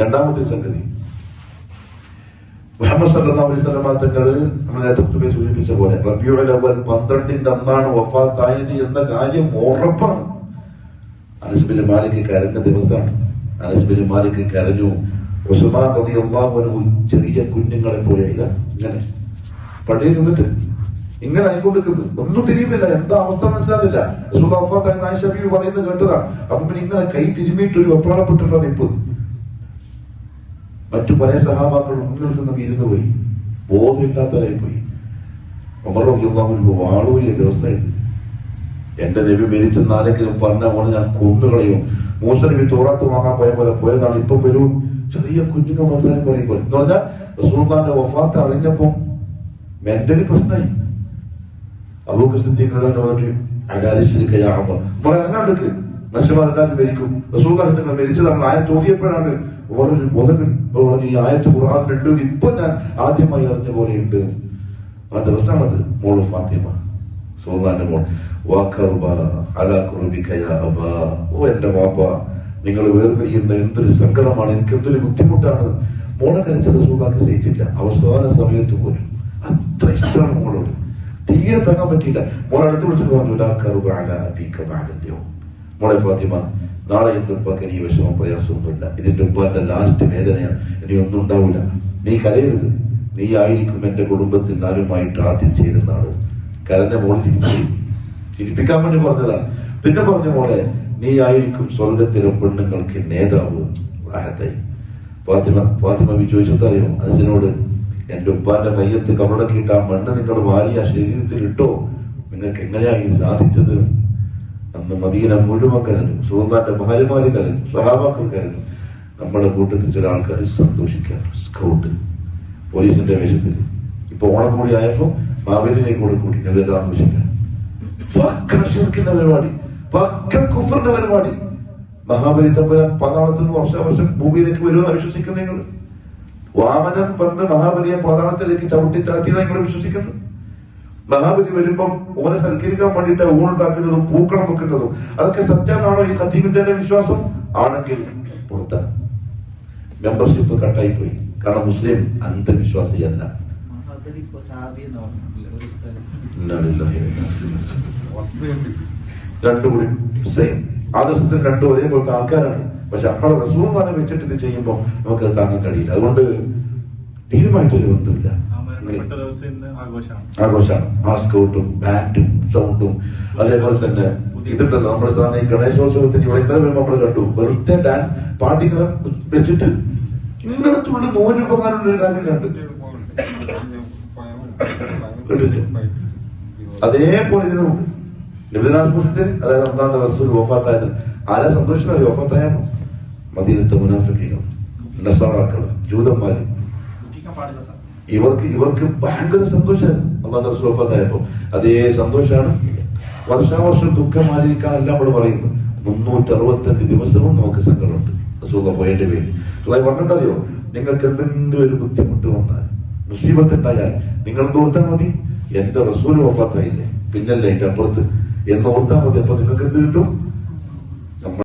രണ്ടാമത്തെ സംഗതി, മുഹമ്മദ് സല്ലല്ലാഹു അലൈഹി വസല്ലം തങ്ങൾ നമ്മൾ നേരത്തെ സൂചിപ്പിച്ച പോലെ റബീഉൽ അവ്വൽ 12 അന്നാണ് വഫാത്തായത് എന്ന കാര്യം ഉറപ്പാണ്. അനസ് ബിൻ മാലിക് കരഞ്ഞ ദിവസമാണ്. അനസ് ബിൻ മാലിക് കരഞ്ഞു. ഉസ്മാൻ റളിയല്ലാഹു അൻഹു ചെറിയ കുഞ്ഞുങ്ങളെ പോലെ ഇതാ ഇങ്ങനെ പള്ളിയിൽ നിന്നിട്ട് ഇങ്ങനെ ആയിക്കൊണ്ടിരിക്കുന്നത്, ഒന്നും തിരിയുന്നില്ല, എന്താ അവസ്ഥ മനസ്സിലാകുന്നില്ല. റസൂലുള്ളാഹി വഫാത്തായ ആയിഷ ബീവി പറയുന്നത് കേട്ടതാണ്. അപ്പൊ പിന്നെ ഇങ്ങനെ കൈ തിരുമിയിട്ട് ഒരു വെപ്രാളപ്പെട്ടിട്ടുള്ള നിപ്പ്. മറ്റു പല സഹാബാക്കൾ മുന്നിൽ നിന്നൊക്കെ ഇരുന്നു പോയി, ബോധമില്ലാത്തവരായി പോയി. ഉമർ റളിയല്ലാഹു അൻഹു വാളൂരിയ ദിവസമായിരുന്നു. എന്റെ നബി മരിച്ചെന്ന് ആരെങ്കിലും പറഞ്ഞ പോലെ ഞാൻ കൊന്നുകളയും. മൂസ നബി തൗറാത്ത് വാങ്ങാൻ പോയ പോലെ പോയതാണ്. ഇപ്പം വരും ചെറിയ കുഞ്ഞുങ്ങൾ വർത്താനം പറയുമ്പോൾ എന്ന് പറഞ്ഞാൽ റസൂലുള്ളാഹിന്റെ വഫാത്ത് അറിഞ്ഞപ്പം മെന്റലി പ്രശ്നമായി. അബൂബക്കർ സിദ്ദീഖ് ഇറങ്ങാണ്ടിക്ക് മനുഷ്യന്മാരെല്ലാവരും മരിക്കും, റസൂലുള്ളാഹി മരിച്ചതാണ് ആയത്ത് ഓതിയപ്പോഴാണ് ഓരോ ബോധങ്ങൾ ഈ ആയത്ത് ഖുർആനിലുണ്ട് ഇപ്പൊ ഞാൻ ആദ്യമായി അറിഞ്ഞ പോലെയുണ്ട്. ആ ദിവസമാണത്. മോള് ഫാത്തിമ റസൂലുള്ളാഹിന്റെ മോൾ. ഓ എന്റെ വാപ്പ, നിങ്ങൾ വേർപിരിയുന്ന എന്തൊരു സങ്കടമാണ്, എനിക്ക് എന്തൊരു ബുദ്ധിമുട്ടാണ്. മോളെ കരച്ച റസൂലുള്ളാഹിക്ക് സഹിച്ചില്ല. അവസാന സമയത്ത് പോലും അത്ര ഇഷ്ടമാണ് മോളോട്, തീരെ തങ്ങാൻ പറ്റിയില്ല. മോളെ അടുത്ത് വിളിച്ചിട്ട് പറഞ്ഞു, മോളെ ഫാത്തിമ, നാളെ എന്റെ ഉപ്പാക്ക് ഇനി വിഷമം പ്രയാസമൊന്നുമില്ല, ഇതിന്റെ ഉപ്പാന്റെ ലാസ്റ്റ് വേദനയാണ്, ഇനി ഒന്നും ഉണ്ടാവില്ല, നീ കരയരുത്, നീ ആയിരിക്കും എന്റെ കുടുംബത്തിൽ നാലുമായിട്ട് ആദ്യം ചേരുന്ന ആള്. കരഞ്ഞ മോള് ചിരിപ്പിക്കാൻ വേണ്ടി പറഞ്ഞതാണ്. പിന്നെ പറഞ്ഞ മോളെ, നീ ആയിരിക്കും സ്വർഗത്തിലെ പെണ്ണുങ്ങൾക്ക് നേതാവ്. റാഹത്തായി. ഫാത്തിമ ചോദിച്ചതറിയോ അനസിനോട്, എന്റെ ഉപ്പാന്റെ മയ്യത്ത് കബറടക്കിയിട്ട് ആ മണ്ണ് നിങ്ങൾ വാരി ആ ശരീരത്തിൽ ഇട്ടോ, നിങ്ങൾക്ക് എങ്ങനെയായി സാധിച്ചത്? അന്ന് മദീന മുഴുവൻ കരഞ്ഞു, റസൂലുള്ളാഹിന്റെ ഭാര്യമാര് കരഞ്ഞു, സ്വഹാബാക്കൾ കരഞ്ഞു. നമ്മുടെ കൂട്ടത്തിൽ ചില ആൾക്കാർ സന്തോഷിക്കാൻ സ്കൗട്ട് പോലീസിന്റെ വേഷത്തിൽ. ഇപ്പൊ ഓണം കൂടി ആയപ്പോ മാവേലിനെ കൂടെ കൂട്ടി ഇതെല്ലാം ആഘോഷിക്കാൻ. പരിപാടി, കുഫറിന്റെ പരിപാടി. മഹാബലി തമ്പുരാൻ പാതാളത്തിൽ വർഷാവർഷം ഭൂമിയിലേക്ക് വരുമെന്ന് വിശ്വസിക്കുന്ന നിങ്ങൾ? വാമനൻ വന്ന് മഹാബലിയെ പാതാളത്തിലേക്ക് ചവിട്ടിറ്റാക്കിയതാ നിങ്ങൾ വിശ്വസിക്കുന്നു? മഹാബലി വരുമ്പം ഓനെ സൽക്കരിക്കാൻ വേണ്ടിയിട്ട് ഊണുണ്ടാക്കുന്നതും പൂക്കളം വെക്കുന്നതും അതൊക്കെ സത്യമാണോ ഈ ഖതീബിന്റെ വിശ്വാസം? ആണെങ്കിൽ പുറത്താണ്, മെമ്പർഷിപ്പ് കട്ടായി പോയി. കാരണം മുസ്ലിം അന്ധവിശ്വാസിയല്ല. രണ്ടുകൂടി സെയിം ആദർശത്തിൽ രണ്ടും ഒരേപോലത്തെ ആൾക്കാരാണ്. പക്ഷെ നമ്മളെ റസൂലുള്ളാഹിനെ വെച്ചിട്ട് ഇത് ചെയ്യുമ്പോൾ നമുക്ക് താങ്ങാൻ കഴിയില്ല. അതുകൊണ്ട് തീരുമാനിച്ചൊരു ബന്ധമില്ല. ആഘോഷമാണ്. ആ സ്കൗട്ടും ബാൻഡും സൗണ്ടും അതേപോലെ തന്നെ ഇതുണ്ടല്ലോ നമ്മുടെ സാധാരണ ഈ ഗണേശോത്സവത്തിന് ഇവിടെ ഇന്നലെ വരുമ്പോൾ നമ്മൾ കണ്ടു വെറുതെ ഡാൻസ് പാർട്ടികളെ വെച്ചിട്ട് ഇങ്ങനെ തുള്ളി 100 രൂപ ഒരു കാര്യം കണ്ടു. അതേപോലെ ഇതിനുണ്ട് നബിദിനാഘോഷത്തിന്. അതായത് അള്ളാഹുവിന്റെ റസൂൽ വഫാത്തായത് ആരാ സന്തോഷിക്കുന്നത്? വഫാത്തായപ്പോ മദീനത്തെ മുനാഫിഖീങ്ങൾ, നസാറാക്കള്, ജൂതന്മാര്, ഇവർക്ക് ഭയങ്കര സന്തോഷമാണ് അള്ളാഹുവിന്റെ റസൂൽ വഫാത്തായപ്പോ. അതേ സന്തോഷമാണ് വർഷാവർഷം ദുഃഖമായിരിക്കാനല്ല നമ്മൾ പറയുന്നത്. 365 ദിവസവും നമുക്ക് സങ്കടമുണ്ട് റസൂലുള്ളാഹി പോയതിന്റെ പേരിൽ. പറഞ്ഞെന്തറിയോ, നിങ്ങൾക്ക് എന്തെങ്കിലും ഒരു ബുദ്ധിമുട്ട് വന്നാൽ, മുസീബത്തുണ്ടായാൽ നിങ്ങൾ ഓർത്താൽ മതി, എന്റെ റസൂൽ വഫാത്തായില്ലേ, പിന്നല്ലേ അതിന്റെ അപ്പുറത്ത് എന്ന് ഓർത്താൽ മതി. അപ്പൊ നിങ്ങൾക്ക് എന്ത് കിട്ടും?